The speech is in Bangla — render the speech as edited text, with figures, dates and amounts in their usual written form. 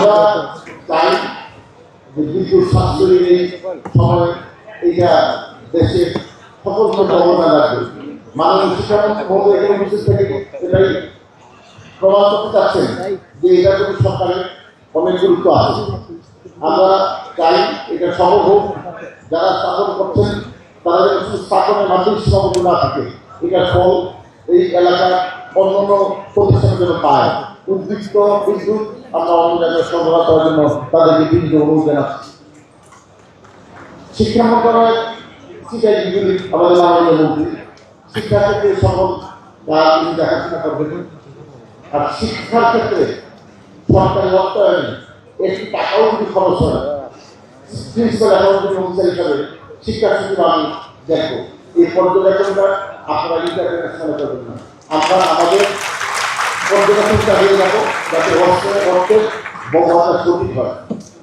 আমরা চাই যে বিদ্যুৎ সাশ্রয়ী এই সময় এটা দেশের সকলকে অবদান রাখবে। মাননীয় শিক্ষামন্ত্রী মহোদয় এখানে উপস্থিত থেকে এটাই প্রমাণ করতে চাচ্ছেন যে এটা যদি সরকারের অনেক গুরুত্ব আছে। আমরা চাই এটা সফল হোক, যারা স্থাপন করছেন তারা যেন শুধু স্থাপনের মাধ্যমে সীমাবদ্ধ না থাকে, এটার ফল এই এলাকার অন্যান্য প্রতিষ্ঠানের জন্য পায়। উদ্বৃত্ত বিদ্যুৎ আমরা অন্য জায়গায় সরবরাহ করার জন্য তাদেরকে বিভিন্ন অনুরোধ জানাচ্ছি। শিক্ষা মন্ত্রণালয়ের শিক্ষাগুলি আমাদের মাননীয় মন্ত্রী শিক্ষা ক্ষেত্রে সকল কাজ তিনি দেখাশোনা করবেন। আর শিক্ষার ক্ষেত্রে সরকারি অর্থায়নে একটি টাকাও যদি খরচ হয়, প্রিন্সিপাল অ্যাকাউন্টিং অফিসার হিসাবে শিক্ষা সচিব আমি দেখবো এই পর্যবেক্ষণটা আপনারা ইন্টারনেশনাল করবেন না। আমরা আমাদের পর্যবেক্ষণ চালিয়ে যাবো যাতে অর্থের ব্যবহারটা সঠিক হয়।